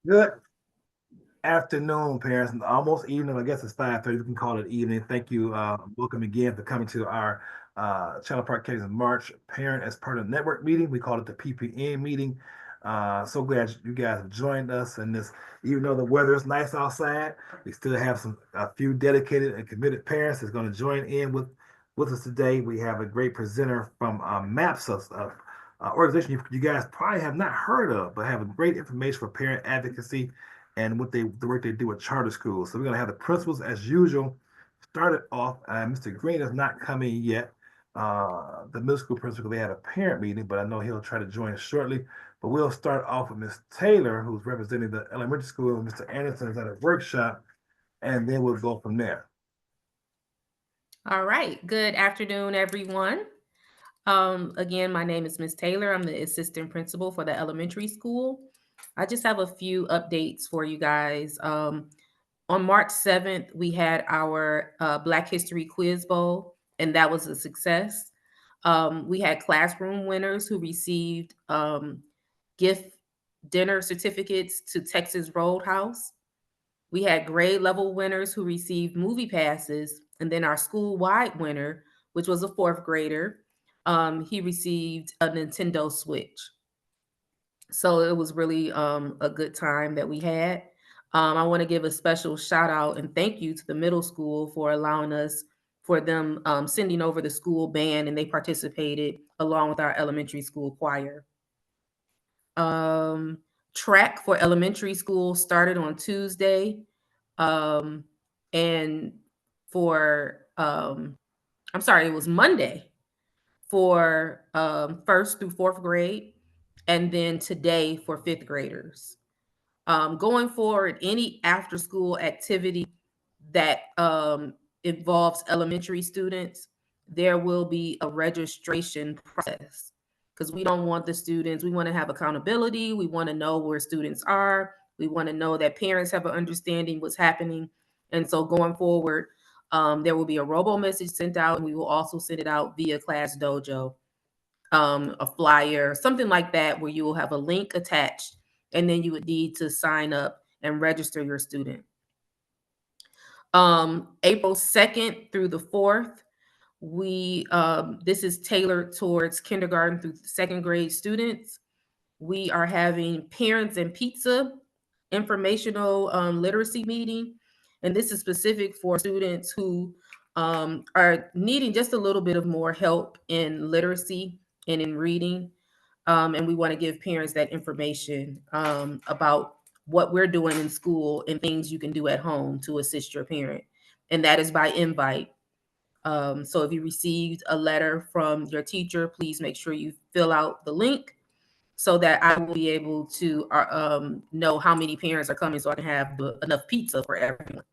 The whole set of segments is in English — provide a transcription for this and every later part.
Good afternoon, parents. Almost evening. I guess it's 5:30. We can call it evening. Thank you. Welcome again for coming to our Channel Park Cases March Parent as part of the network meeting. We call it the PPN meeting. So glad you guys have joined us in this. Even though the weather is nice outside, we still have a few dedicated and committed parents that's going to join in with us today. We have a great presenter from MAPS, organization you guys probably have not heard of, but have great information for parent advocacy and the work they do with charter schools. So we're going to have the principals as usual. Started off, Mr. Green is not coming yet. The middle school principal, they had a parent meeting, but I know he'll try to join us shortly. But we'll start off with Ms. Taylor, who's representing the elementary school, and Mr. Anderson is at a workshop, and then we'll go from there. All right. Good afternoon, everyone. Again, my name is Miss Taylor. I'm the assistant principal for the elementary school. I just have a few updates for you guys. On March 7th, we had our Black History Quiz Bowl, and that was a success. We had classroom winners who received gift dinner certificates to Texas Roadhouse. We had grade level winners who received movie passes, and then our school wide winner, which was a fourth grader, he received a Nintendo Switch. So it was really a good time that we had. I want to give a special shout out and thank you to the middle school for allowing us, for them sending over the school band, and they participated along with our elementary school choir. Um, Track for elementary school started on Tuesday. Um, and for, I'm sorry, it was Monday for first through fourth grade, and then today for fifth graders. Going forward, any after school activity that involves elementary students, there will be a registration process because we don't want the students, we want to have accountability. We want to know where students are. We want to know that parents have an understanding what's happening. And so going forward, there will be a robo message sent out, and we will also send it out via Class Dojo, a flyer, something like that, where you will have a link attached, and then you would need to sign up and register your student. April 2nd through the 4th, we this is tailored towards kindergarten through second grade students. We are having parents and pizza informational literacy meeting, and this is specific for students who are needing just a little bit of more help in literacy and in reading. And we want to give parents that information about what we're doing in school and things you can do at home to assist your parent. And that is by invite. So if you received a letter from your teacher, please make sure you fill out the link so that I will be able to know how many parents are coming so I can have enough pizza for everyone.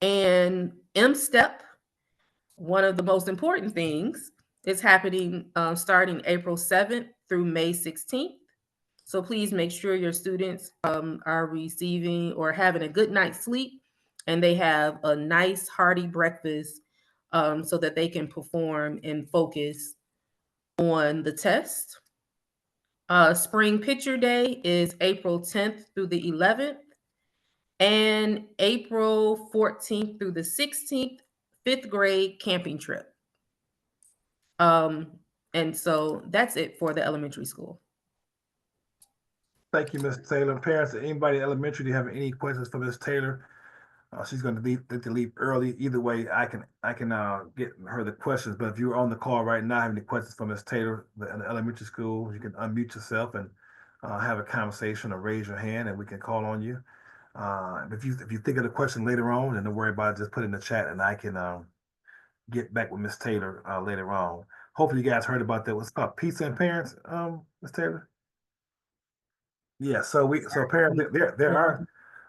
And M Step, one of the most important things, is happening starting April 7th through May 16th. So please make sure your students are receiving or having a good night's sleep, and they have a nice hearty breakfast so that they can perform and focus on the test. Spring Picture Day is April 10th through the 11th, and April 14th through the 16th, fifth grade camping trip. Um, and so that's it for the elementary school. Thank you, Ms. Taylor. Parents, anybody in elementary, do you have any questions for Ms. Taylor? She's going to leave early. Either way, I can get her the questions. But if you're on the call right now, have any questions for Ms. Taylor in the elementary school, you can unmute yourself and have a conversation or raise your hand, and we can call on you. If you think of the question later on, and don't worry about it, just put it in the chat, and I can get back with Ms. Taylor later on. Hopefully, you guys heard about that. What's called Pizza and Parents, Ms. Taylor? Yeah. So apparently there are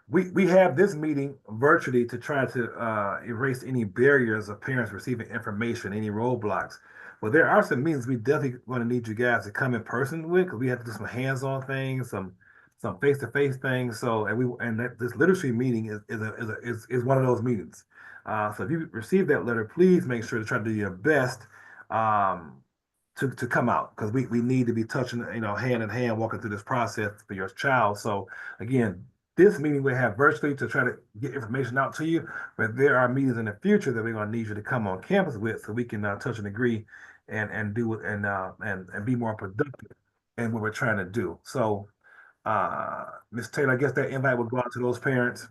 we have this meeting virtually to try to erase any barriers of parents receiving information, any roadblocks. But there are some meetings we definitely going to need you guys to come in person with, because we have to do some hands-on things, some face-to-face things. So this literacy meeting is one of those meetings. So if you receive that letter, please make sure to try to do your best. Um, to come out because we need to be touching, hand in hand, walking through this process for your child. So again, this meeting we have virtually to try to get information out to you, but there are meetings in the future that we're going to need you to come on campus with so we can touch and agree and do it and be more productive in what we're trying to do. So Ms. Taylor, I guess that invite will go out to those parents.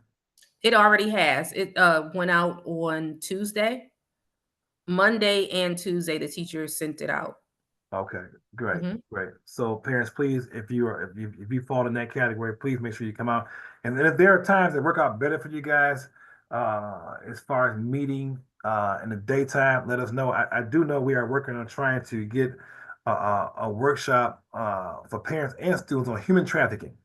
It already has. It went out on Tuesday. Monday and Tuesday, the teachers sent it out. Okay, great, Mhm. great. So parents, please, if you fall in that category, please make sure you come out. And then if there are times that work out better for you guys, as far as meeting in the daytime, let us know. I do know we are working on trying to get a workshop for parents and students on human trafficking.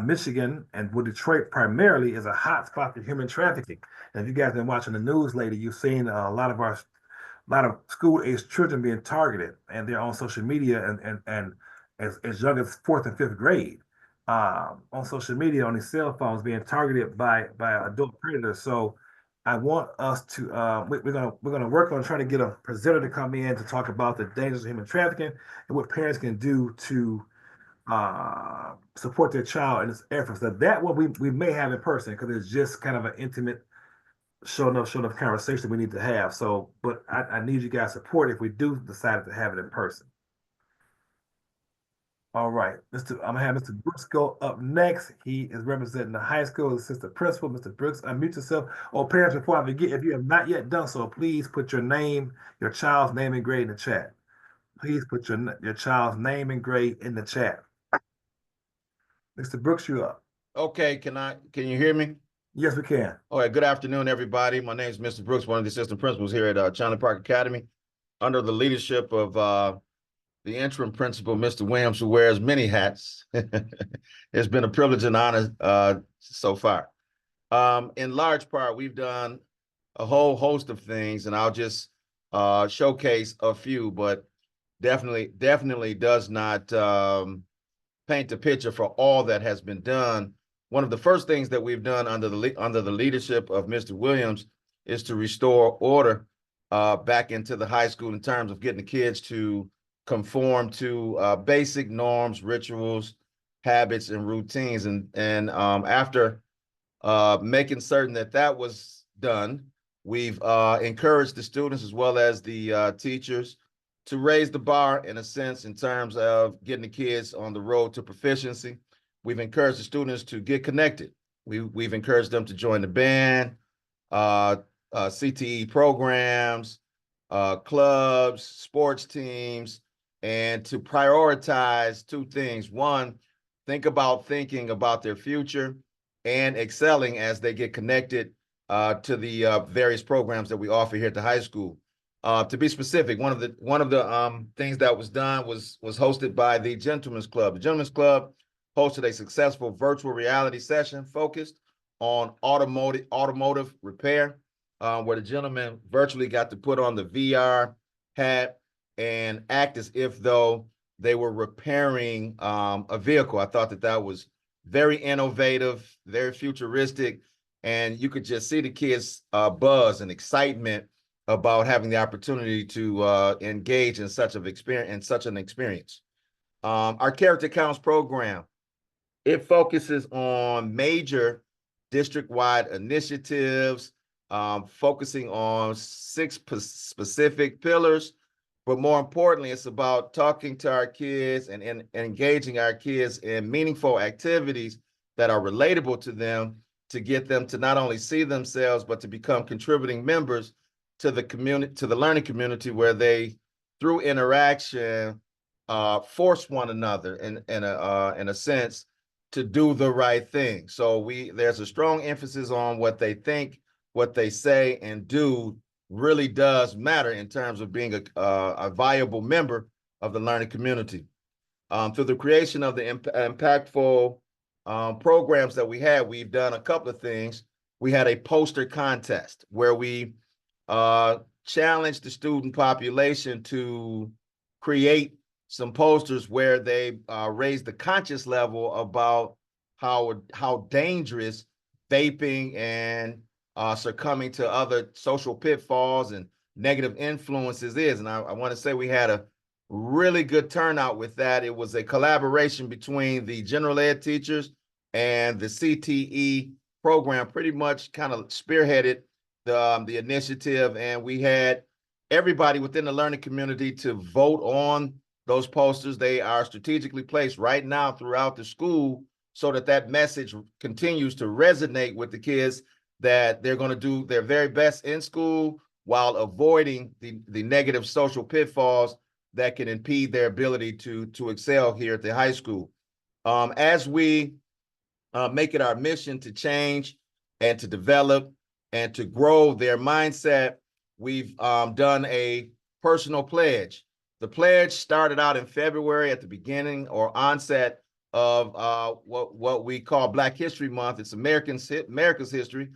Michigan and well, Detroit primarily is a hot spot for human trafficking. And if you guys have been watching the news lately, you've seen a lot of school age children being targeted, and they're on social media and as young as fourth and fifth grade on social media on these cell phones being targeted by adult predators. So I want us to we're gonna work on trying to get a presenter to come in to talk about the dangers of human trafficking and what parents can do to support their child in its efforts. So that what we may have in person because it's just kind of an intimate show enough conversation we need to have. So, but I need you guys' support if we do decide to have it in person. All right, I'm gonna have Mr. Brooks go up next. He is representing the high school assistant principal. Mr. Brooks, unmute yourself. Oh, parents, before I forget, if you have not yet done so, please put your name, your child's name and grade in the chat. Please put your child's name and grade in the chat. Mr. Brooks, you up. Okay, can you hear me? Yes, we can. All right, good afternoon, everybody. My name is Mr. Brooks, one of the assistant principals here at Chandler Park Academy, under the leadership of the interim principal, Mr. Williams, who wears many hats. It's been a privilege and honor so far. In large part, we've done a whole host of things, and I'll just showcase a few, but definitely does not paint the picture for all that has been done. One of the first things that we've done under the leadership of Mr. Williams is to restore order back into the high school in terms of getting the kids to conform to basic norms, rituals, habits, and routines. And after making certain that that was done, we've encouraged the students as well as the teachers to raise the bar in a sense in terms of getting the kids on the road to proficiency. We've encouraged the students to get connected. We've encouraged them to join the band, CTE programs, clubs, sports teams, and to prioritize two things. One, thinking about their future and excelling as they get connected to the various programs that we offer here at the high school. To be specific, one of the things that was done was hosted by the Gentlemen's Club. The Gentlemen's Club hosted a successful virtual reality session focused on automotive repair, where the gentlemen virtually got to put on the VR hat and act as if though they were repairing a vehicle. I thought that was very innovative, very futuristic, and you could just see the kids' buzz and excitement about having the opportunity to engage in such an experience. Our Character Counts program, it focuses on major district-wide initiatives, focusing on 6 specific pillars. But more importantly, it's about talking to our kids and engaging our kids in meaningful activities that are relatable to them, to get them to not only see themselves, but to become contributing members to the community, to the learning community, where they, through interaction, force one another in a sense to do the right thing. So there's a strong emphasis on what they think, what they say and do really does matter in terms of being a viable member of the learning community. Through the creation of the impactful programs that we've done a couple of things. We had a poster contest where we challenged the student population to create some posters where they raised the conscious level about how dangerous vaping and succumbing to other social pitfalls and negative influences is. And I want to say we had really good turnout with that. It was a collaboration between the general ed teachers and the CTE program, pretty much kind of spearheaded the initiative. And we had everybody within the learning community to vote on those posters. They are strategically placed right now throughout the school so that that message continues to resonate with the kids, that they're going to do their very best in school while avoiding the negative social pitfalls that can impede their ability to excel here at the high school. As we make it our mission to change and to develop and to grow their mindset, we've done a personal pledge. The pledge started out in February at the beginning or onset of what we call Black History Month. It's America's history,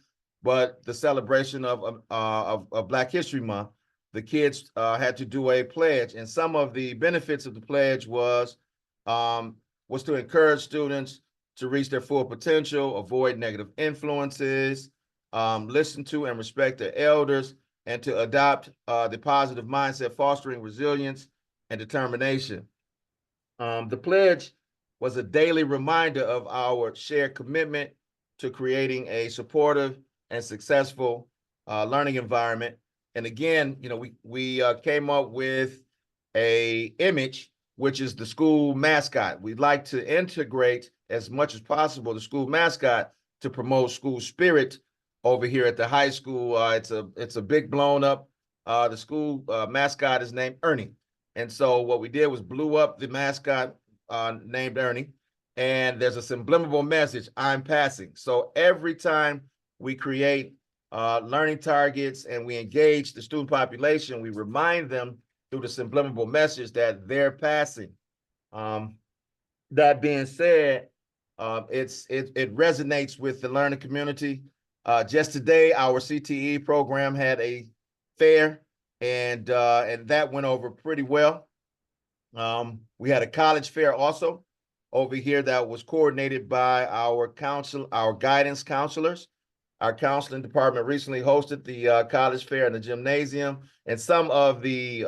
but the celebration of Black History Month. The kids had to do a pledge, and some of the benefits of the pledge was to encourage students to reach their full potential, avoid negative influences, listen to and respect their elders, and to adopt the positive mindset, fostering resilience and determination. The pledge was a daily reminder of our shared commitment to creating a supportive and successful learning environment. And again, we came up with a image, which is the school mascot. We'd like to integrate as much as possible the school mascot to promote school spirit over here at the high school. It's a big blown up. The school mascot is named Ernie. And so what we did was blew up the mascot named Ernie, and there's a subliminal message, I'm passing. So every time we create learning targets and we engage the student population, we remind them through the subliminal message that they're passing. That being said, it resonates with the learning community. Just today, our CTE program had a fair, and that went over pretty well. We had a college fair also over here that was coordinated by our guidance counselors. Our counseling department recently hosted the college fair in the gymnasium, and some of the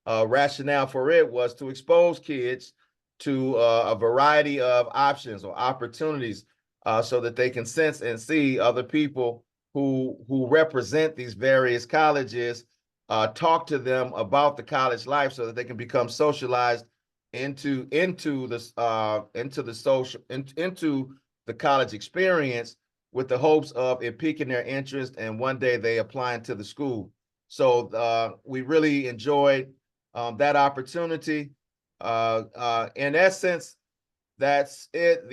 rationale for it was to expose kids to a variety of options or opportunities so that they can sense and see other people who represent these various colleges, talk to them about the college life so that they can become socialized into the college experience, with the hopes of it piquing their interest and one day they apply into the school. So we really enjoyed that opportunity. In essence, that's it.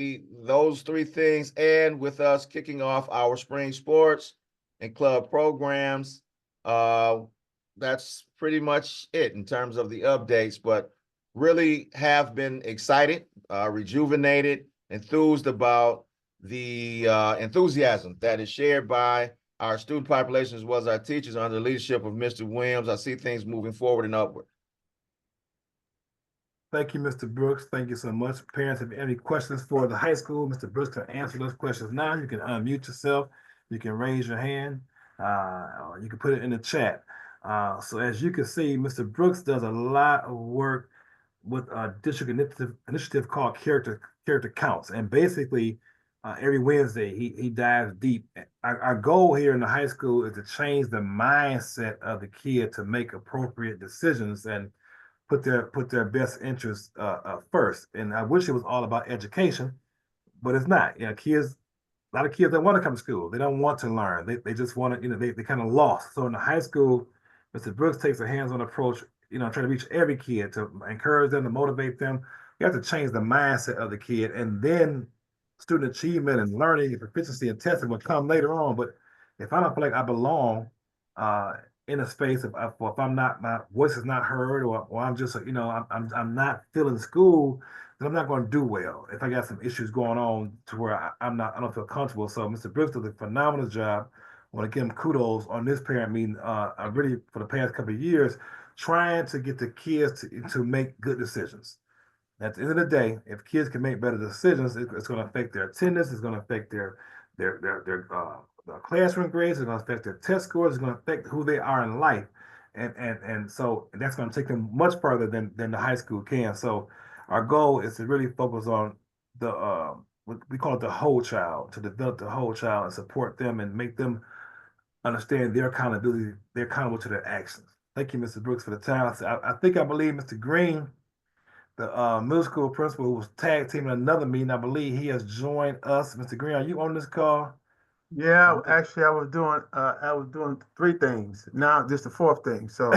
Those three things, and with us kicking off our spring sports and club programs, that's pretty much it in terms of the updates. But really have been excited, rejuvenated, enthused about the enthusiasm that is shared by our student population as well as our teachers under the leadership of Mr. Williams. I see things moving forward and upward. Thank you, Mr. Brooks. Thank you so much. Parents, have any questions for the high school, Mr. Brooks can answer those questions now. You can unmute yourself. You can raise your hand. Or you can put it in the chat. So as you can see, Mr. Brooks does a lot of work with a district initiative called Character Counts. And basically, every Wednesday, he dives deep. Our goal here in the high school is to change the mindset of the kid to make appropriate decisions and put their best interests first. And I wish it was all about education, but it's not. Kids, a lot of kids don't want to come to school. They don't want to learn. They just want to, they kind of lost. So in the high school, Mr. Brooks takes a hands-on approach, trying to reach every kid, to encourage them, to motivate them. You have to change the mindset of the kid, and then student achievement and learning and proficiency and testing will come later on. But if I don't feel like I belong in a space, if I'm not, my voice is not heard, or I'm just, I'm not feeling school, then I'm not going to do well. If I got some issues going on to where I don't feel comfortable. So Mr. Brooks does a phenomenal job. I want to give him kudos on this parent meeting. Really for the past couple of years, trying to get the kids to make good decisions. At the end of the day, if kids can make better decisions, it's going to affect their attendance. It's going to affect their classroom grades. It's going to affect their test scores. It's going to affect who they are in life. and so that's going to take them much further than the high school can. So our goal is to really focus on the what we call it the whole child, to develop the whole child and support them and make them understand their accountability. They're accountable to their actions. Thank you, Mr. Brooks, for the time. I believe Mr. Green, the middle school principal who was tag teaming another meeting, I believe he has joined us. Mr. Green, are you on this call? Yeah, actually, I was doing three things. Now just the fourth thing. So,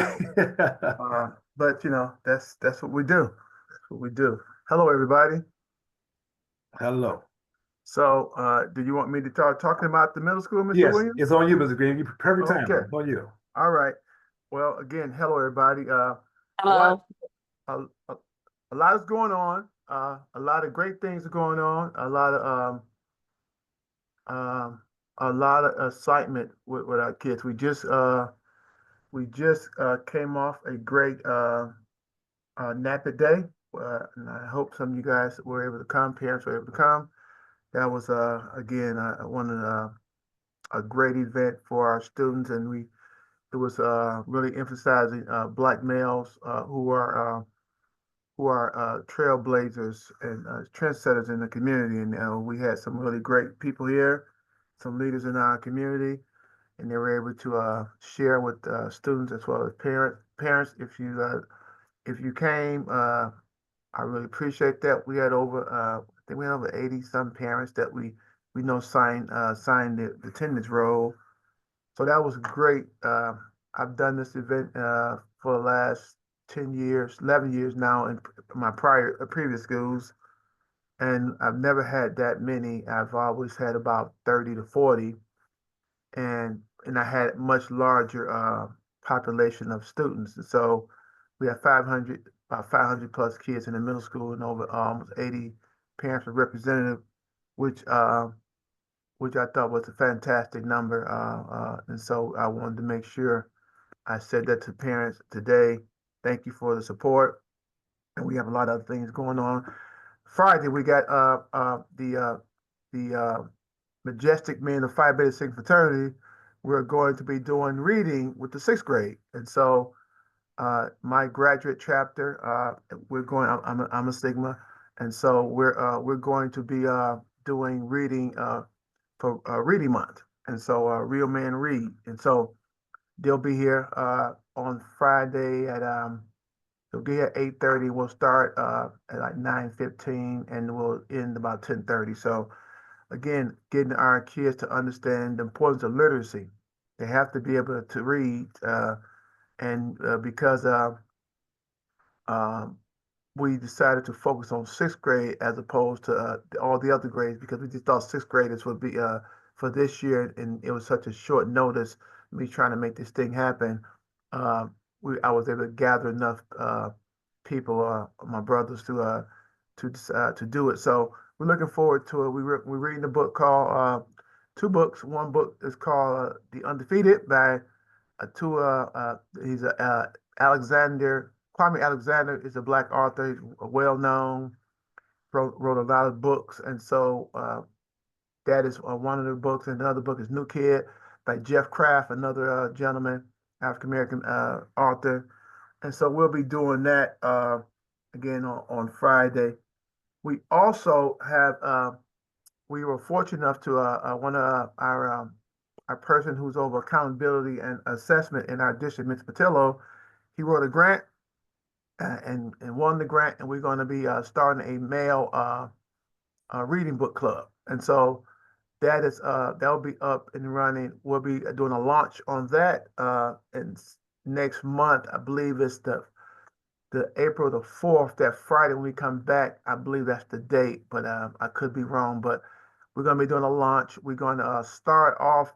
but that's what we do. That's what we do. Hello, everybody. Hello. So, do you want me to start talking about the middle school, Mr. Yes, Williams? it's on you, Mr. Green. You perfect time. Okay. It's on you. All right. Well, again, hello, everybody. A Hello. lot, a lot is going on. A lot of great things are going on. A lot of excitement with our kids. We just came off a great Napa Day, and I hope some of you guys were able to come. Parents were able to come. That was again one of a great event for our students, and it was really emphasizing Black males who are trailblazers and trendsetters in the community. And we had some really great people here, some leaders in our community, and they were able to share with students as well as parents. If you came, I really appreciate that. We had I think we had over 80 some parents that we know signed the attendance roll. So that was great. I've done this event for the last 10 years, 11 years now in my previous schools, and I've never had that many. I've always had about 30 to 40, and I had much larger population of students. And so we have about 500 plus kids in the middle school, and over almost 80 parents were representative, which which I thought was a fantastic number. And so I wanted to make sure I said that to parents today. Thank you for the support. And we have a lot of other things going on. Friday, we got the Majestic Men of Phi Beta Sigma Fraternity. We're going to be doing reading with the sixth grade. And so my graduate chapter, I'm a Sigma. And so we're going to be doing reading for Reading Month. And so Real Men Read. And so they'll be here on Friday at they'll be at 8:30. We'll start at like 9:15 and we'll end about 10:30. So again, getting our kids to understand the importance of literacy. They have to be able to read, and because um, we decided to focus on sixth grade as opposed to all the other grades because we just thought sixth graders would be for this year, and it was such a short notice. Me trying to make this thing happen, uh, I was able to gather enough people, my brothers, to do it. So we're looking forward to it. We're reading a book called two books. One book is called The Undefeated by two he's a Alexander Kwame Alexander is a Black author. He's well known, wrote a lot of books, and so that is one of the books. And the other book is New Kid by Jeff Kraft, another gentleman, African American author. And so we'll be doing that again on Friday. We also have we were fortunate enough to one of our person who's over accountability and assessment in our district, Mr. Patillo, he wrote a grant and won the grant, and we're going to be starting a male reading book club. And so that'll be up and running. We'll be doing a launch on that and next month. I believe it's the April the 4th, that Friday when we come back. I believe that's the date, but I could be wrong. But we're going to be doing a launch. We're going to start off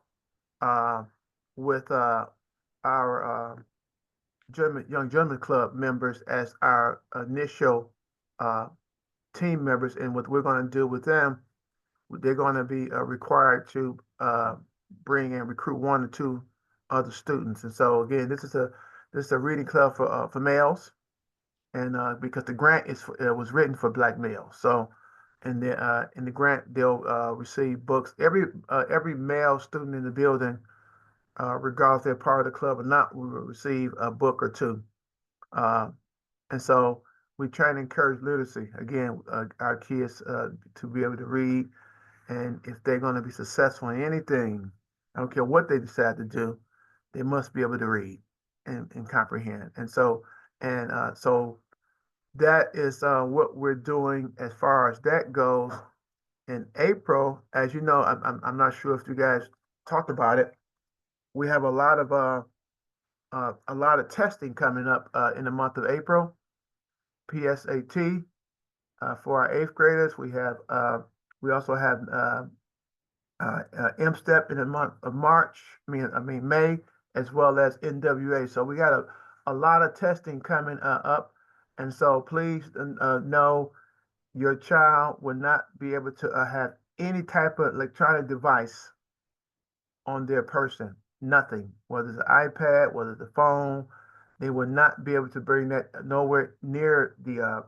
with our Young Gentlemen Club members as our initial team members. And what we're going to do with them, they're going to be required to bring and recruit one or two other students. And so again, this is a reading club for males, and because the grant was written for Black males. So in the grant, they'll receive books. Every male student in the building regardless if they're part of the club or not, we will receive a book or two. And so we try to encourage literacy. Again, our kids to be able to read, and if they're going to be successful in anything, I don't care what they decide to do, they must be able to read and comprehend. And so, so that is what we're doing as far as that goes. In April, as you know, I'm not sure if you guys talked about it. We have a lot of testing coming up in the month of April. PSAT for our eighth graders. We also have M-Step in the month of March. I mean May, as well as NWA. So we got a lot of testing coming up, and so please know your child will not be able to have any type of electronic device on their person. Nothing, whether it's an iPad, whether it's a phone, they will not be able to bring that nowhere near the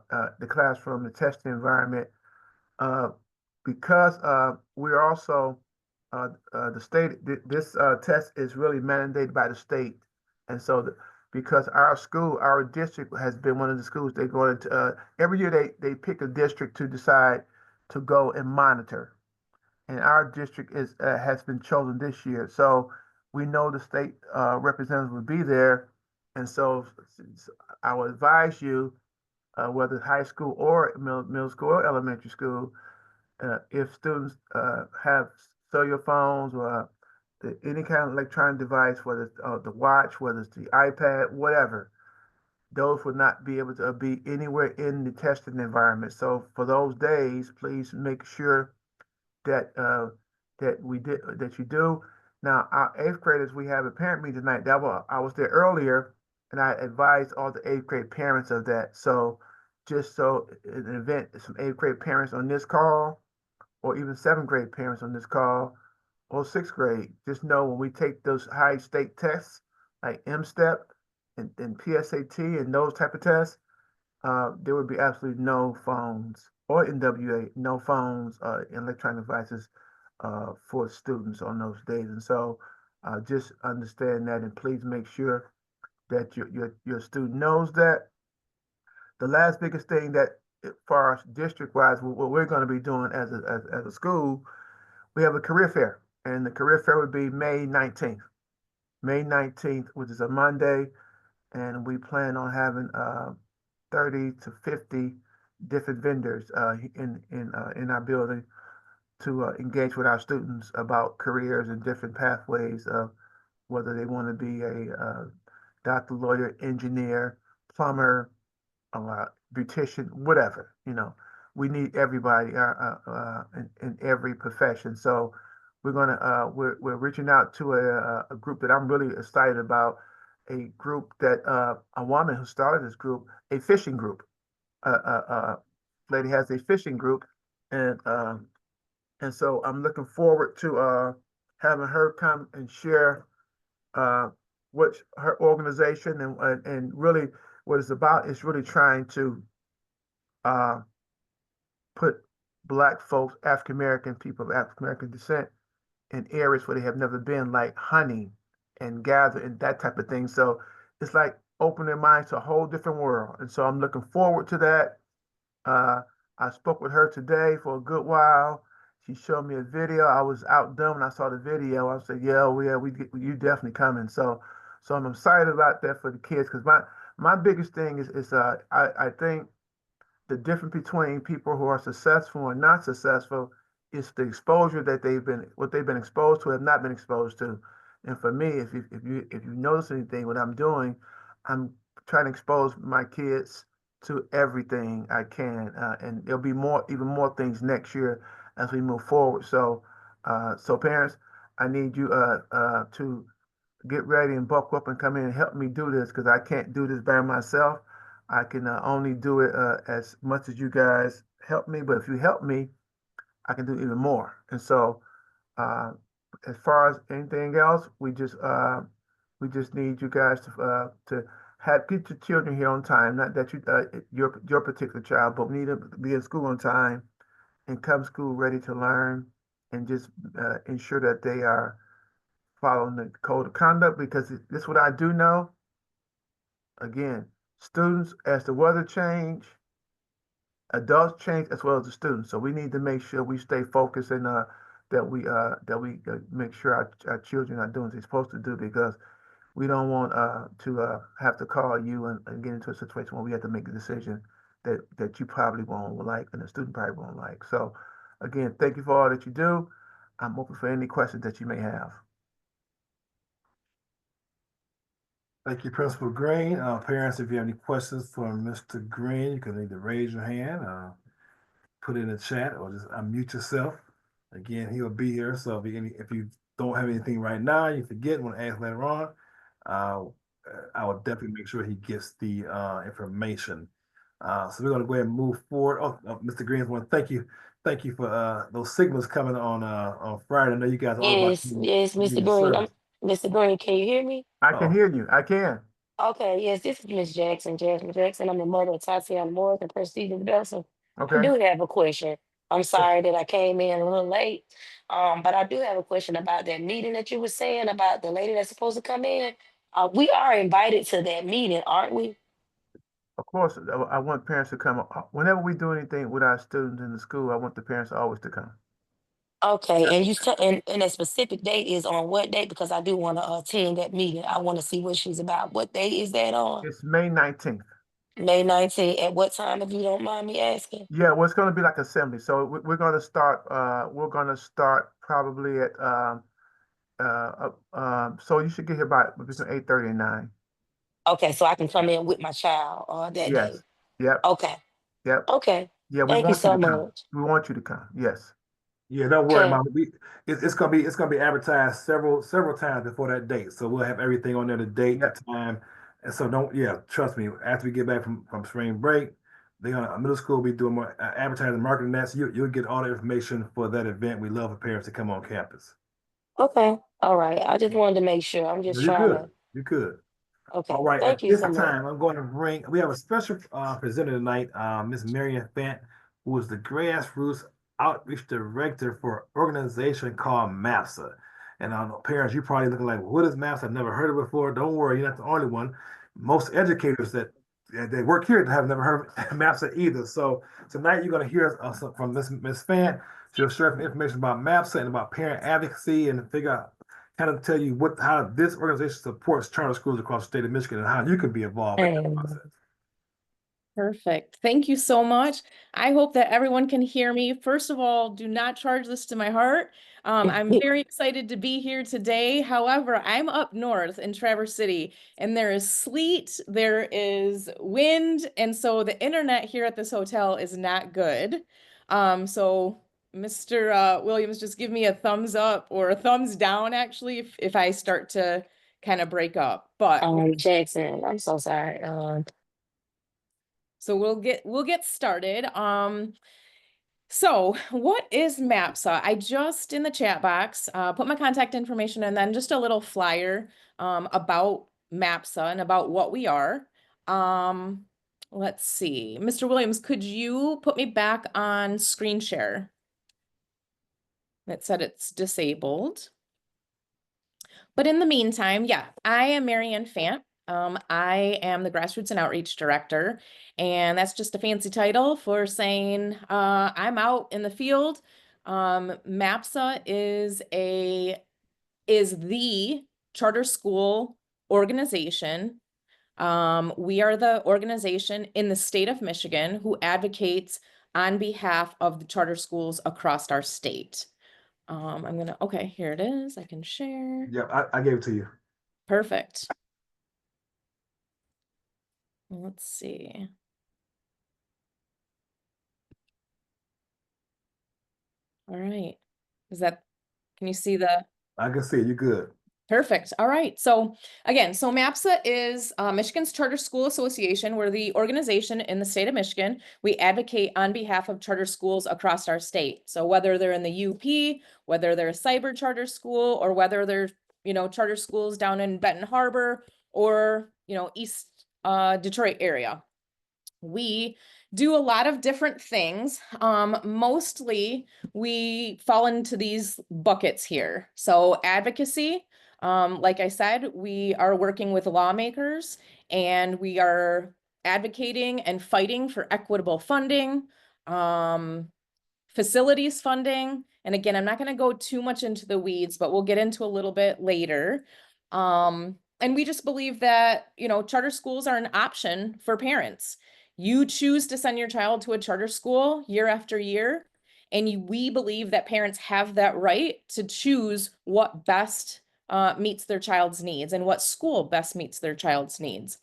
classroom, the testing environment, because we're also the state. This test is really mandated by the state, and so because our school, our district has been one of the schools they go into every year. They pick a district to decide to go and monitor, and our district has been chosen this year. So we know the state representatives will be there, and so I would advise you, whether it's high school or middle school or elementary school, if students have cellular phones or any kind of electronic device, whether it's the watch, whether it's the iPad, whatever, those would not be able to be anywhere in the testing environment. So for those days, please make sure that that you do. Now, our eighth graders, we have a parent meeting tonight. I was there earlier, and I advised all the eighth grade parents of that. So just so in an event, some eighth grade parents on this call, or even seventh grade parents on this call, or sixth grade, just know when we take those high stake tests like M-Step and PSAT and those type of tests, there would be absolutely no phones, or NWA, no phones, electronic devices for students on those days. And so just understand that, and please make sure that your student knows that. The last biggest thing that, as far as district-wise, what we're going to be doing as a school, we have a career fair, and the career fair would be May 19th. May 19th, which is a Monday, and we plan on having 30 to 50 different vendors in our building to engage with our students about careers and different pathways of whether they want to be a doctor, lawyer, engineer, plumber, beautician, whatever. We need everybody in every profession. So we're reaching out to a group that I'm really excited about, a group that a woman who started this group, a fishing group. Lady has a fishing group, and so I'm looking forward to having her come and share what her organization and really what it's about is really trying to put Black folks, African American people of African American descent, in areas where they have never been, like hunting and gathering and that type of thing. So it's like opening their minds to a whole different world. And so I'm looking forward to that. I spoke with her today for a good while. She showed me a video. I was outdone when I saw the video. I said, "Yeah, you definitely coming." So I'm excited about that for the kids, because my biggest thing is I think the difference between people who are successful and not successful is the exposure that what they've been exposed to, have not been exposed to. And for me, if you notice anything, what I'm doing, I'm trying to expose my kids to everything I can, and there'll be even more things next year as we move forward. So, so parents, I need you to get ready and buckle up and come in and help me do this, because I can't do this by myself. I can only do it as much as you guys help me, but if you help me, I can do even more. And so, as far as anything else, we just need you guys to get your children here on time. Not that your particular child, but we need to be in school on time and come school ready to learn, and just ensure that they are following the code of conduct, because this is what I do know. Again, students, as the weather change, adults change as well as the students. So we need to make sure we stay focused and that we make sure our children are doing what they're supposed to do, because we don't want to have to call you and get into a situation where we have to make a decision that you probably won't like and the student probably won't like. So again, thank you for all that you do. I'm open for any questions that you may have. Thank you, Principal Green. Parents, if you have any questions for Mr. Green, you can either raise your hand, put it in the chat, or just unmute yourself. Again, he'll be here. So if you don't have anything right now, you forget, want to ask later on, I will definitely make sure he gets the information. So we're going to go ahead and move forward. Mr. Green, I want to thank you for those signals coming on Friday. I know you guys are all about Yes, Mr. Green. Mr. Green, can you hear me? I can hear you. I can. Okay, yes, this is Miss Jackson, Jasmine Jackson. I'm the mother of Tatiana Morris and Prestige Belsson. I Okay. do have a question. I'm sorry that I came in a little late, but I do have a question about that meeting that you were saying about the lady that's supposed to come in. We are invited to that meeting, aren't we? Of course, I want parents to come. Whenever we do anything with our students in the school, I want the parents always to come. Okay, and and a specific date is on what date? Because I do want to attend that meeting. I want to see what she's about. What day is that on? It's May 19th. May 19th. At what time, if you don't mind me asking? Yeah, well, it's going to be like assembly. So we're going to start. We're going to start probably at. So you should get here by between 8:30 and 9. Okay, so I can come in with my child that day. Yes. Yep. Okay. Yep. Okay. Yeah, we Thank you want you so to come. much. We want you to come. Yes. Yeah, don't worry, Okay. Mom. It's gonna be advertised several times before that date. So we'll have everything on there, the date, Yep. the time. And so trust me, after we get back from spring break, they're gonna middle school will be doing more advertising and marketing that. So you'll get all the information for that event. We love for parents to come on campus. Okay. All right. I just wanted to make sure. I'm just You're trying good. to. You're good. Okay. All right, Thank at you this so much. time, I'm going to we have a special presenter tonight, Miss Marian Fant, who is the Grassroots Outreach Director for an organization called MAPSA. And parents, you probably looking like, what is MAPSA? I've never heard of it before. Don't worry, you're not the only one. Most educators that they work here have never heard of MAPSA either. So tonight you're going to hear from Miss Fant. She'll share some information about MAPSA and about parent advocacy and figure out kind of tell you how this organization supports charter schools across the state of Michigan and how you can be involved in that process. Perfect. Thank you so much. I hope that everyone can hear me. First of all, do not charge this to my heart. I'm very excited to be here today. However, I'm up north in Traverse City and there is sleet, there is wind, and so the internet here at this hotel is not good. So Mr. Williams, just give me a thumbs up or a thumbs down actually if I start to kind of break up. But Jackson, I'm so sorry. so we'll get started. So what is MAPSA? I just in the chat box put my contact information and then just a little flyer about MAPSA and about what we are. Let's see, Mr. Williams, could you put me back on screen share? It said it's disabled. But in the meantime, yeah, I am Marianne Fant. I am the Grassroots and Outreach Director, and that's just a fancy title for saying I'm out in the field. MAPSA is the charter school organization. We are the organization in the state of Michigan who advocates on behalf of the charter schools across our state. Okay, here it is. I can share. Yeah, I gave it to you. Perfect. Let's see. All right. Can you see the? I can see it. You're good. Perfect. All right. So again, MAPSA is Michigan's Charter School Association. We're the organization in the state of Michigan. We advocate on behalf of charter schools across our state. So whether they're in the UP, whether they're a cyber charter school, or whether they're, charter schools down in Benton Harbor or, East Detroit area. We do a lot of different things. Mostly we fall into these buckets here. So advocacy, Like I said, we are working with lawmakers and we are advocating and fighting for equitable funding, facilities funding. And again, I'm not going to go too much into the weeds, but we'll get into a little bit later. And we just believe that, charter schools are an option for parents. You choose to send your child to a charter school year after year, and we believe that parents have that right to choose what best meets their child's needs and what school best meets their child's needs.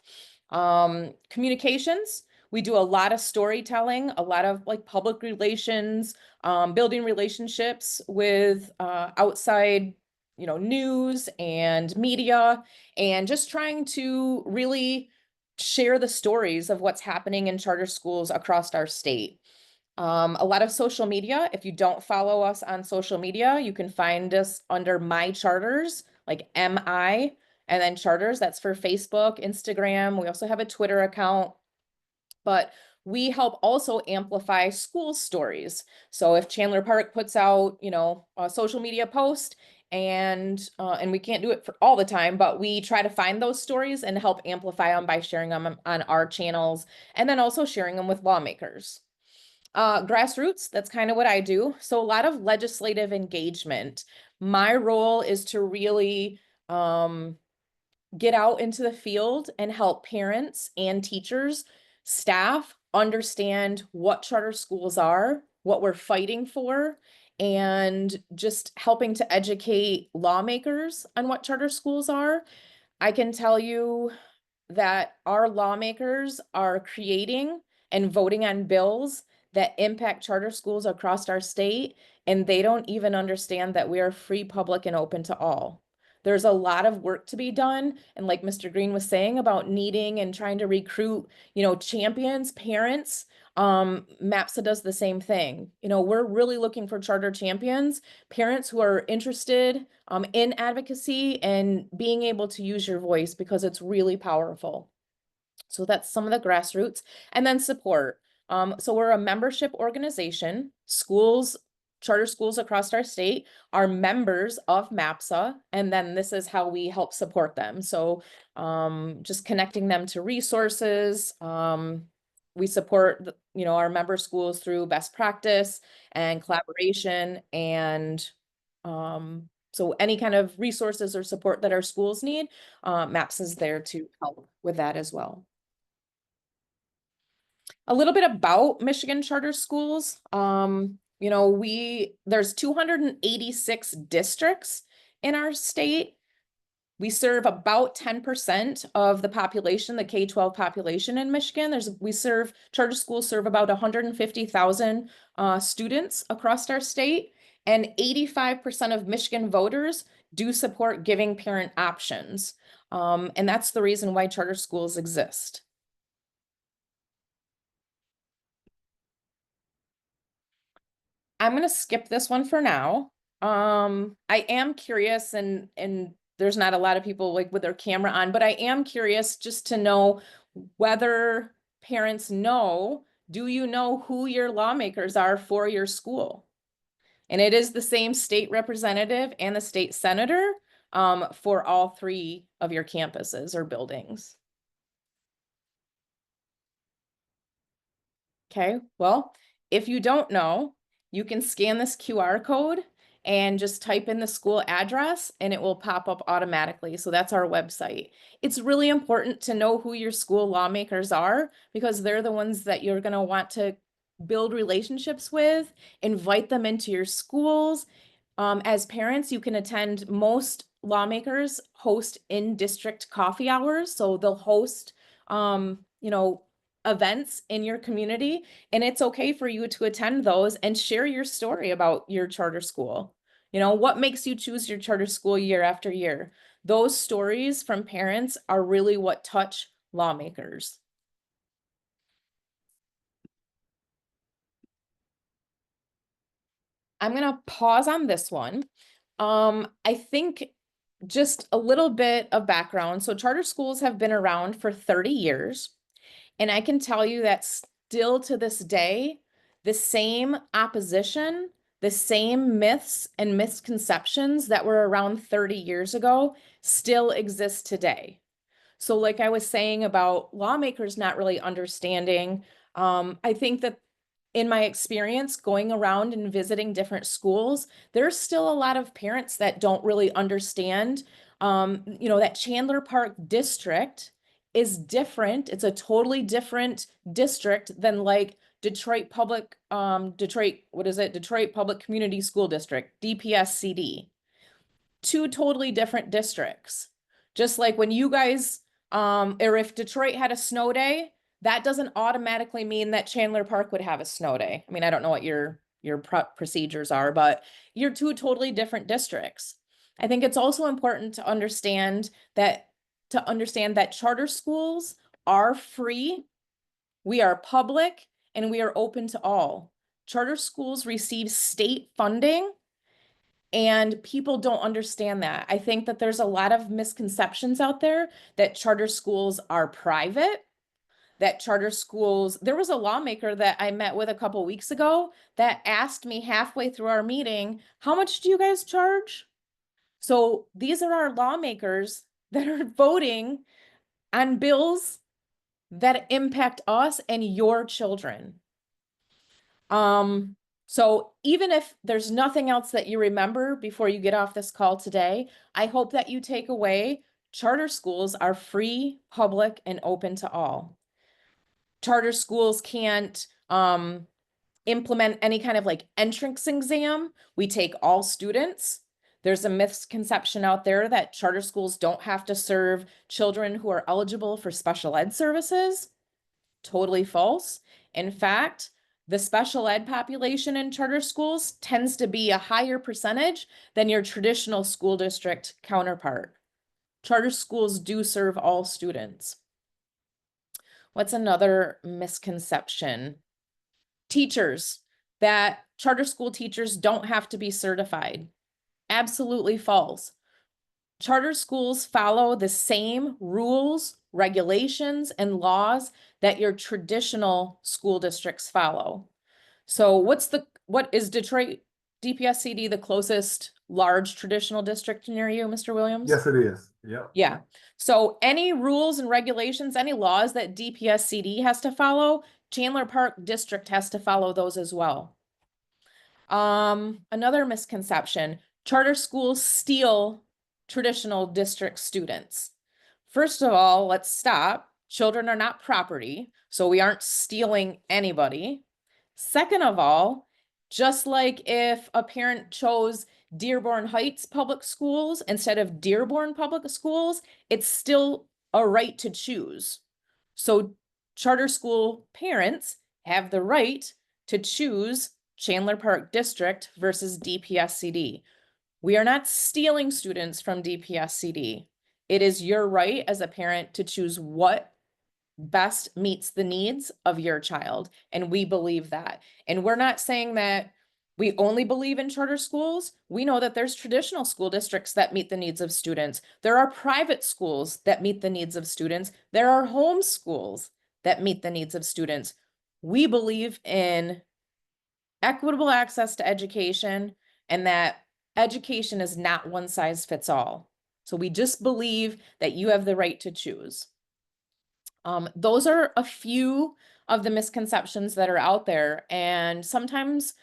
Communications, we do a lot of storytelling, a lot of like public relations, building relationships with outside, news and media, and just trying to really share the stories of what's happening in charter schools across our state. A lot of social media. If you don't follow us on social media, you can find us under My Charters, like MI, and then Charters. That's for Facebook, Instagram. We also have a Twitter account. But we help also amplify school stories. So if Chandler Park puts out, a social media post, and we can't do it for all the time, but we try to find those stories and help amplify them by sharing them on our channels, and then also sharing them with lawmakers. Grassroots, that's kind of what I do. So a lot of legislative engagement. My role is to really get out into the field and help parents and teachers, staff understand what charter schools are, what we're fighting for, and just helping to educate lawmakers on what charter schools are. I can tell you that our lawmakers are creating and voting on bills that impact charter schools across our state, and they don't even understand that we are free, public, and open to all. There's a lot of work to be done. And like Mr. Green was saying about needing and trying to recruit, champions, parents, MAPSA does the same thing. We're really looking for charter champions, parents who are interested in advocacy and being able to use your voice, because it's really powerful. So that's some of the grassroots. And then support. So we're a membership organization. Charter schools across our state are members of MAPSA, and then this is how we help support them. So just connecting them to resources. We support our member schools through best practice and collaboration, and so any kind of resources or support that our schools need, MAPSA is there to help with that as well. A little bit about Michigan charter schools. There's 286 districts in our state. We serve about 10% of the population, the K-12 population in Michigan. Charter schools serve about 150,000 students across our state, and 85% of Michigan voters do support giving parent options. And that's the reason why charter schools exist. I'm going to skip this one for now. I am curious, and there's not a lot of people like with their camera on, but I am curious just to know whether parents know, do you know who your lawmakers are for your school? And it is the same state representative and the state senator for all 3 of your campuses or buildings. Okay, well, if you don't know, you can scan this QR code and just type in the school address and it will pop up automatically. So that's our website. It's really important to know who your school lawmakers are, because they're the ones that you're going to want to build relationships with, invite them into your schools. As parents, you can attend, most lawmakers host in-district coffee hours. So they'll host, events in your community, and it's okay for you to attend those and share your story about your charter school. What makes you choose your charter school year after year? Those stories from parents are really what touch lawmakers. I'm going to pause on this one. I think just a little bit of background. So charter schools have been around for 30 years. And I can tell you that still to this day, the same opposition the same myths and misconceptions that were around 30 years ago still exist today. So like I was saying about lawmakers not really understanding, I think that in my experience going around and visiting different schools, there's still a lot of parents that don't really understand, that Chandler Park district is different. It's a totally different district than like Detroit Public, Detroit Public Community School District, DPSCD. Two totally different districts. Just like when you guys, or if Detroit had a snow day, that doesn't automatically mean that Chandler Park would have a snow day. I mean, I don't know what your procedures are, but you're two totally different districts. I think it's also important to understand that charter schools are free, we are public, and we are open to all. Charter schools receive state funding, and people don't understand that. I think that there's a lot of misconceptions out there that charter schools are private, that charter schools, there was a lawmaker that I met with a couple weeks ago that asked me halfway through our meeting, how much do you guys charge? So these are our lawmakers that are voting on bills that impact us and your children. So even if there's nothing else that you remember before you get off this call today, I hope that you take away charter schools are free, public, and open to all. Charter schools can't implement any kind of like entrance exam. We take all students. There's a misconception out there that charter schools don't have to serve children who are eligible for special ed services. Totally false. In fact, the special ed population in charter schools tends to be a higher percentage than your traditional school district counterpart. Charter schools do serve all students. What's another misconception? Teachers, that charter school teachers don't have to be certified. Absolutely false. Charter schools follow the same rules, regulations, and laws that your traditional school districts follow. So what is Detroit DPSCD the closest large traditional district near you, Mr. Williams? Yes, it is. Yep. Yeah. So any rules and regulations, any laws that DPSCD has to follow, Chandler Park District has to follow those as well. Another misconception, charter schools steal traditional district students. First of all, let's stop. Children are not property, so we aren't stealing anybody. Second of all, just like if a parent chose Dearborn Heights Public Schools instead of Dearborn Public Schools, it's still a right to choose. So charter school parents have the right to choose Chandler Park District versus DPSCD. We are not stealing students from DPSCD. It is your right as a parent to choose what best meets the needs of your child. And we believe that. And we're not saying that we only believe in charter schools. We know that there's traditional school districts that meet the needs of students. There are private schools that meet the needs of students. There are home schools that meet the needs of students. We believe in equitable access to education and that education is not one size fits all. So we just believe that you have the right to choose. Those are a few of the misconceptions that are out there. And sometimes,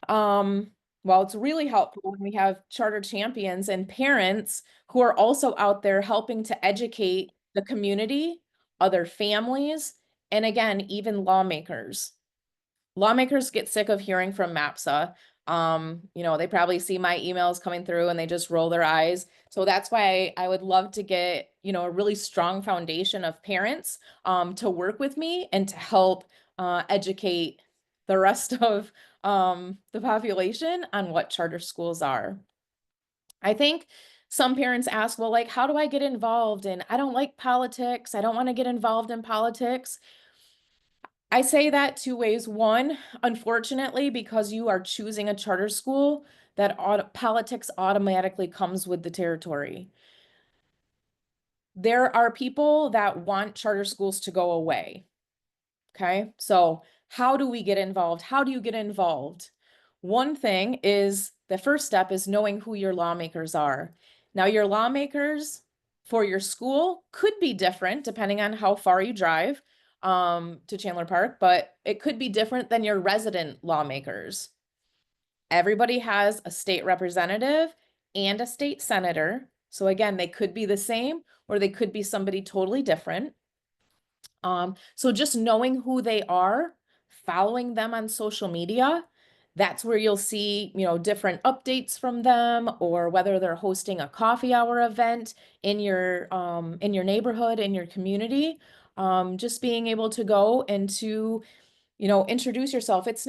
well, it's really helpful when we have charter champions and parents who are also out there helping to educate the community, other families, and again, even lawmakers. Lawmakers get sick of hearing from MAPSA. They probably see my emails coming through and they just roll their eyes. So that's why I would love to get, a really strong foundation of parents to work with me and to help educate the rest of the population on what charter schools are. I think some parents ask, well, like, how do I get involved? And I don't like politics. I don't want to get involved in politics. I say that two ways. One, unfortunately, because you are choosing a charter school, that politics automatically comes with the territory. There are people that want charter schools to go away. Okay, so how do we get involved? How do you get involved? one thing is the first step is knowing who your lawmakers are. Now, your lawmakers for your school could be different depending on how far you drive to Chandler Park, but it could be different than your resident lawmakers. Everybody has a state representative and a state senator. So again, they could be the same or they could be somebody totally different. So just knowing who they are, following them on social media, that's where you'll see, different updates from them, or whether they're hosting a coffee hour event in your neighborhood, in your community. Just being able to go and to, introduce yourself. It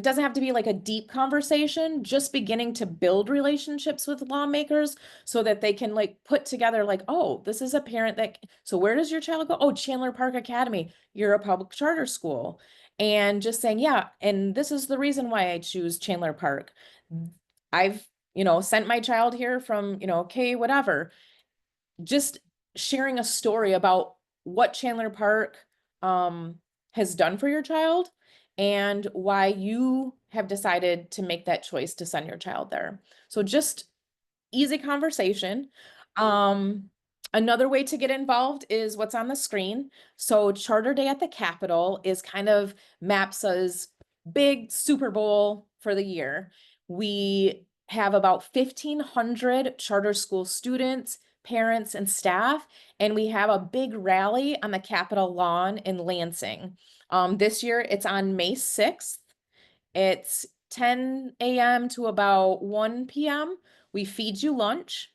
doesn't have to be like a deep conversation, just beginning to build relationships with lawmakers so that they can like put together like, oh, this is a parent so where does your child go? Oh, Chandler Park Academy, you're a public charter school. And just saying, yeah, and this is the reason why I choose Chandler Park. I've, sent my child here from, K, whatever. Just sharing a story about what Chandler Park has done for your child and why you have decided to make that choice to send your child there. So just easy conversation. Another way to get involved is what's on the screen. So Charter Day at the Capitol is kind of MAPSA's big Super Bowl for the year. We have about 1,500 charter school students, parents, and staff, and we have a big rally on the Capitol lawn in Lansing. This year it's on May 6th. It's 10 a.m. to about 1 p.m. We feed you lunch.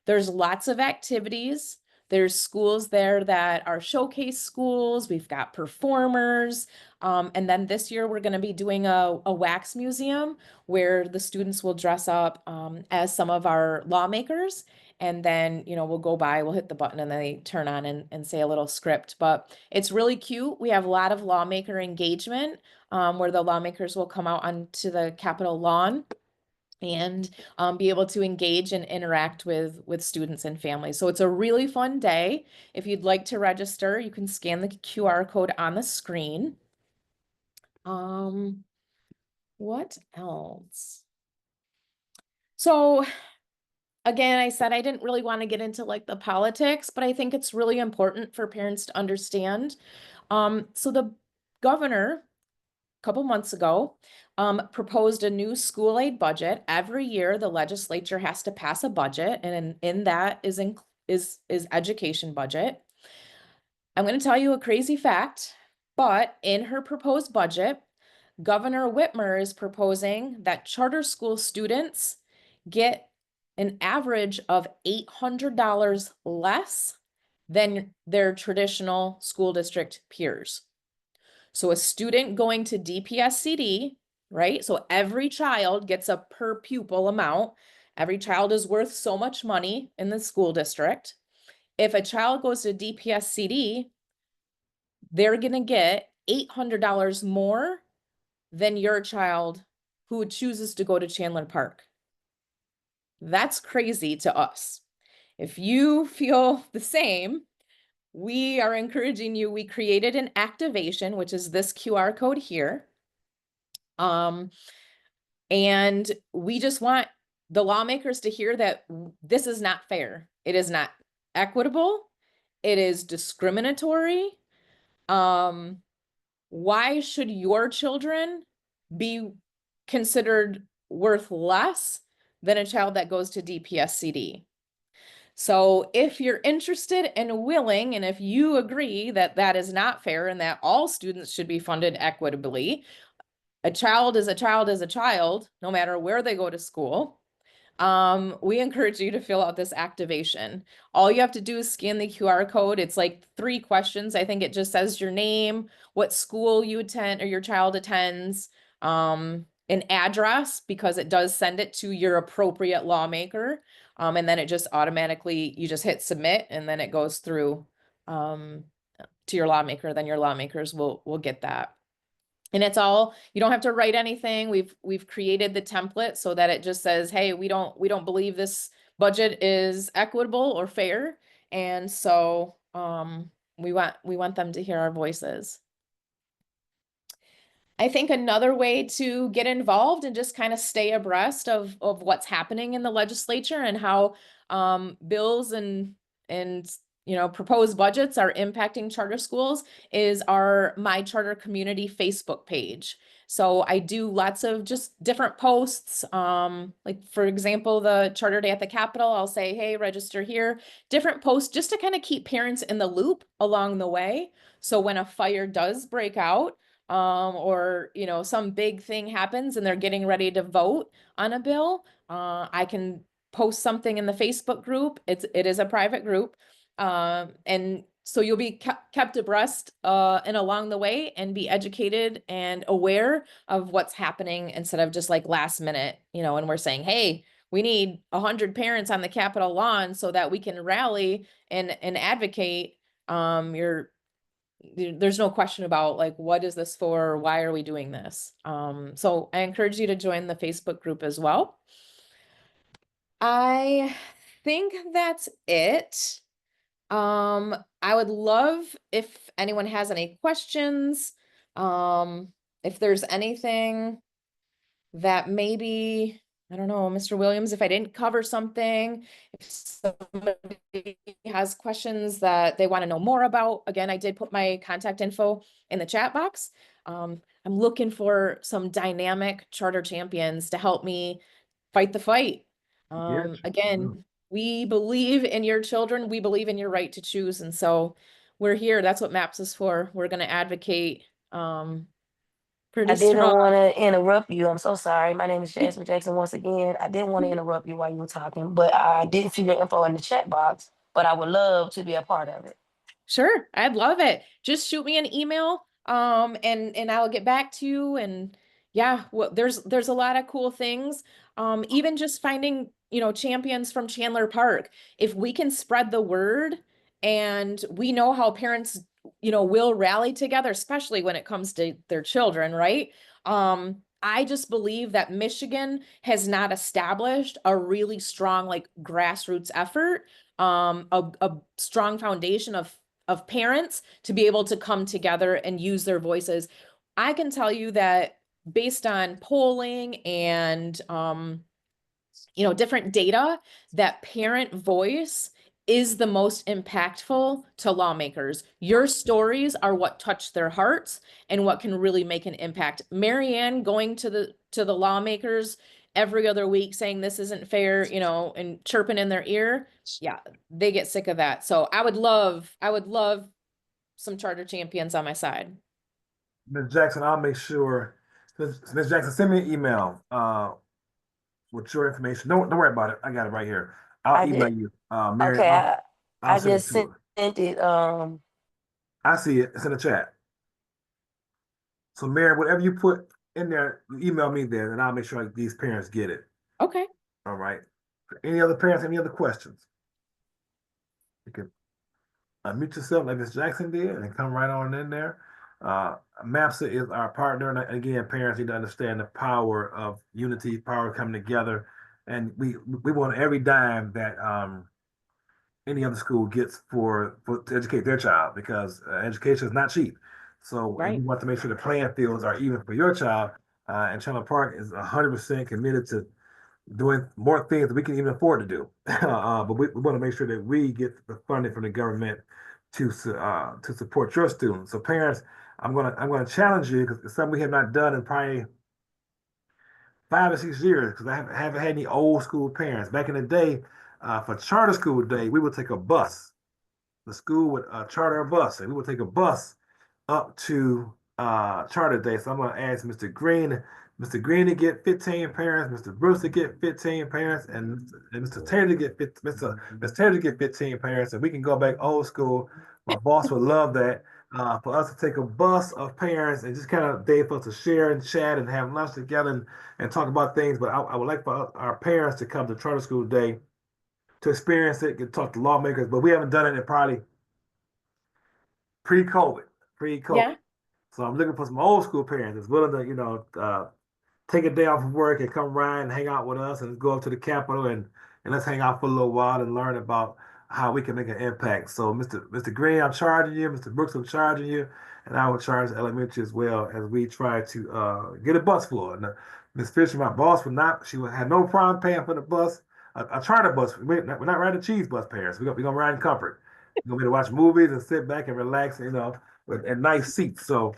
There's lots of activities. There's schools there that are showcase schools. We've got performers. And then this year we're going to be doing a wax museum where the students will dress up as some of our lawmakers. And then, we'll go by, we'll hit the button and then they turn on and say a little script. But it's really cute. We have a lot of lawmaker engagement where the lawmakers will come out onto the Capitol lawn and be able to engage and interact with students and families. So it's a really fun day. If you'd like to register, you can scan the QR code on the screen. What else? So again, I said I didn't really want to get into like the politics, but I think it's really important for parents to understand. So the governor, a couple months ago, proposed a new school aid budget. Every year, the legislature has to pass a budget, and in that is education budget. I'm going to tell you a crazy fact, but in her proposed budget, Governor Whitmer is proposing that charter school students get an average of $800 less than their traditional school district peers. So a student going to DPSCD, right? So every child gets a per pupil amount. Every child is worth so much money in the school district. If a child goes to DPSCD, they're going to get $800 more than your child who chooses to go to Chandler Park. That's crazy to us. If you feel the same, we are encouraging you. We created an activation, which is this QR code here. And we just want the lawmakers to hear that this is not fair. It is not equitable. It is discriminatory. Why should your children be considered worth less than a child that goes to DPSCD? So if you're interested and willing, and if you agree that that is not fair and that all students should be funded equitably, a child is a child is a child, no matter where they go to school. We encourage you to fill out this activation. All you have to do is scan the QR code. It's like 3 questions. I think it just says your name, what school you attend or your child attends, an address, because it does send it to your appropriate lawmaker. And then it just automatically, you just hit submit and then it goes through to your lawmaker. Then your lawmakers will get that. And it's all, you don't have to write anything. We've created the template so that it just says, hey, we don't believe this budget is equitable or fair. And so we want them to hear our voices. I think another way to get involved and just kind of stay abreast of what's happening in the legislature and how bills and proposed budgets are impacting charter schools is our My Charter Community Facebook page. So I do lots of just different posts. Like for example, the Charter Day at the Capitol, I'll say, hey, register here. Different posts just to kind of keep parents in the loop along the way. So when a fire does break out, or some big thing happens and they're getting ready to vote on a bill, I can post something in the Facebook group. It is a private group, and so you'll be kept abreast and along the way and be educated and aware of what's happening instead of just like last minute, and we're saying, hey, we need 100 parents on the Capitol lawn so that we can rally and advocate. There's no question about like, what is this for? Why are we doing this? So I encourage you to join the Facebook group as well. I think that's it. I would love if anyone has any questions. If there's anything that maybe, I don't know, Mr. Williams, if I didn't cover something, if somebody has questions that they want to know more about, again, I did put my contact info in the chat box. I'm looking for some dynamic charter champions to help me fight the fight. Again, we believe in your children. We believe in your right to choose. And so we're here. That's what MAPS is for. We're going to advocate pretty I didn't strong. want to interrupt you. I'm so sorry. My name is Jasmine Jackson once again. I didn't want to interrupt you while you were talking, but I didn't see your info in the chat box, but I would love to be a part of it. Sure, I'd love it. Just shoot me an email, and I'll get back to you. And yeah, well, there's a lot of cool things. Even just finding, champions from Chandler Park. If we can spread the word, and we know how parents, will rally together, especially when it comes to their children, right? I just believe that Michigan has not established a really strong like grassroots effort, a strong foundation of parents to be able to come together and use their voices. I can tell you that based on polling and different data, that parent voice is the most impactful to lawmakers. Your stories are what touch their hearts and what can really make an impact. Marianne going to the lawmakers every other week saying this isn't fair, and chirping in their ear. Yeah, they get sick of that. So I would love some charter champions on my side. Ms. Jackson, I'll make sure. Ms. Jackson, send me an email with your information. Don't worry about it. I got it right here. I'll I email did. you. Mary, Okay, I'll I send it just to sent her. it. I see it. It's in the chat. So, Mary, whatever you put in there, you email me there, and I'll make sure these parents get it. Okay. All right. Any other parents, any other questions? You can unmute yourself like Ms. Jackson did and come right on in there. MAPSA is our partner. And again, parents need to understand the power of unity, power coming together. And we want every dime that any other school gets for to educate their child, because education is not cheap. So Right. we want to make sure the playing fields are even for your child. And Chandler Park is 100% committed to doing more things that we can even afford to do. But we want to make sure that we get the funding from the government to support your students. So parents, I'm gonna challenge you, because it's something we have not done in probably 5 or 6 years, because I haven't had any old school parents. Back in the day, for charter school day, we would take a bus. The school would charter a bus, and we would take a bus up to charter day. So I'm going to ask Mr. Green to get 15 parents, Mr. Bruce to get 15 parents, and Mr. Taylor to get Mr. Taylor to get 15 parents, and we can go back old school. My boss would love that. For us to take a bus of parents and just kind of day for us to share and chat and have lunch together and talk about things. But I would like for our parents to come to charter school day to experience it, get talk to lawmakers. But we haven't done it in probably pre-COVID. Yeah. So I'm looking for some old school parents that's willing to, take a day off of work and come ride and hang out with us and go up to the Capitol and let's hang out for a little while and learn about how we can make an impact. So Mr. Green, I'm charging you. Mr. Brooks, I'm charging you. and I would charge elementary as well as we try to get a bus for her. And Miss Fisher, my boss, she would have no problem paying for the bus, a charter bus. We're not riding a cheese bus, parents. We're gonna ride in comfort. We're gonna be to watch movies and sit back and relax, with and nice seats. So,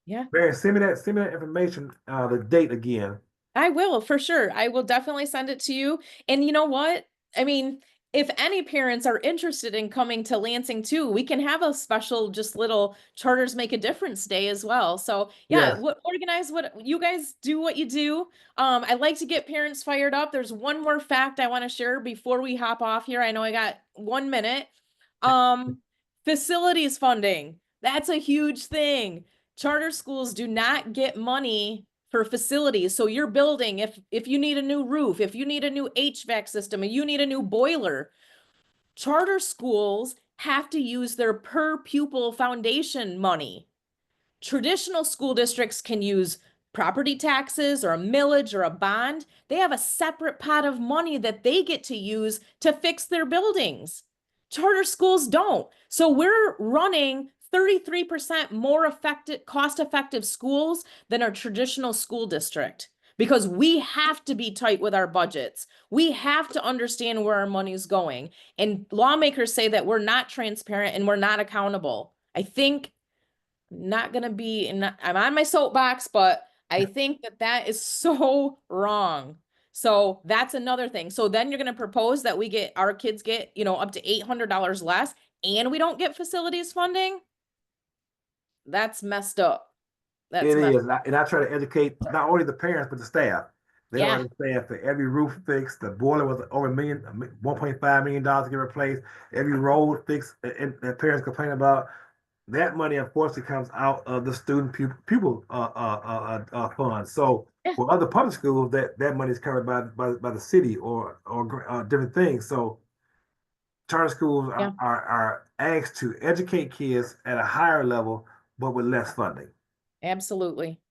Yeah. Mary, send me that information, the date again. I will, for sure. I will definitely send it to you. And you know what? I mean, if any parents are interested in coming to Lansing too, we can have a special, just little Charters Make a Difference day as well. So yeah, Yes. organize what you guys do, what you do. I like to get parents fired up. There's one more fact I want to share before we hop off here. I know I got 1 minute. Facilities funding. That's a huge thing. Charter schools do not get money for facilities. So your building, if you need a new roof, if you need a new HVAC system, and you need a new boiler, charter schools have to use their per pupil foundation money. Traditional school districts can use property taxes or a millage or a bond. They have a separate pot of money that they get to use to fix their buildings. Charter schools don't. So we're running 33% more cost-effective schools than our traditional school district because we have to be tight with our budgets. We have to understand where our money's going. And lawmakers say that we're not transparent and we're not accountable. I think not gonna be, and I'm on my soapbox, but I think that is so wrong. So that's another thing. So then you're gonna propose that our kids get, up to $800 less and we don't get facilities funding? That's messed up. That's It messed. is, and I try to educate not only the parents but the staff. They don't Yeah. understand for every roof fixed, the boiler was over $1.5 million to get replaced. Every road fixed, and parents complain about that money. Unfortunately, comes out of the student pupil fund. So Yeah. for other public schools, that money is covered by the city or different things. So charter schools Yeah. are asked to educate kids at a higher level, but with less funding. Absolutely.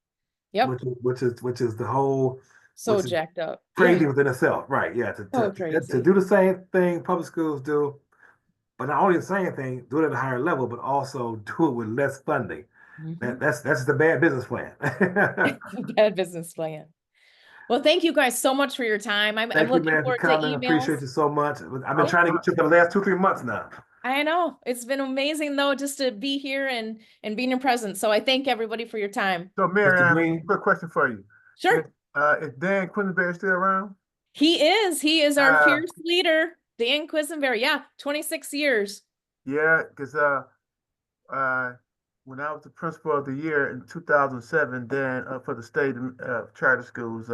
Yep. Which is the whole So which is jacked up. crazy Yeah. within itself, right? Yeah, So to crazy. do the same thing public schools do, but not only the same thing, do it at a higher level, but also do it with less funding. Mhm. That's the bad business plan. Bad business plan. Well, thank you guys so much for your time. I'm Thank you, looking man, for forward to coming. Appreciate emails. you so much. I've been Yeah. trying to get you for the last 2-3 months now. I know. It's been amazing though, just to be here and be in your presence. So I thank everybody for your time. So, Mary, Mr. I have a Green. quick question for you. Sure. Is Dan Quisenberry still around? He is our Uh, fierce leader, Dan Quisenberry. Yeah, 26 years. Yeah, because when I was the principal of the year in 2007, Dan for the state charter schools,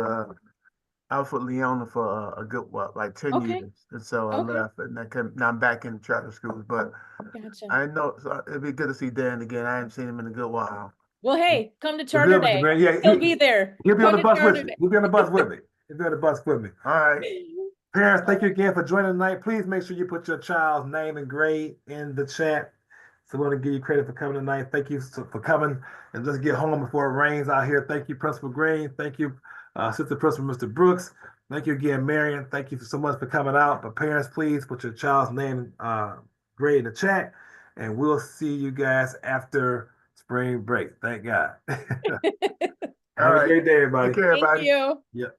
I was with Leona for a good like 10 Okay. years, and so I Okay. left, and now I'm back in charter schools. But Gotcha. I know it'd be good to see Dan again. I haven't seen him in a good while. Well, hey, come to Good Charter deal, Mr. Day. Green. Yeah, He'll be there. He'll be on Come the to bus with Charter me. He'll be on the bus with me. He'll be on the bus with me. All right. Day. Parents, thank you again for joining tonight. Please make sure you put your child's name and grade in the chat. So we want to give you credit for coming tonight. Thank you for coming, and just get home before it rains out here. Thank you, Principal Green. Thank you, Assistant Principal Mr. Brooks. Thank you again, Marion. Thank you so much for coming out. But parents, please put your child's name and grade in the chat, and we'll see you guys after spring break. Thank God. Have All a right. great day, everybody. Take care, Thank everybody. you. Yep.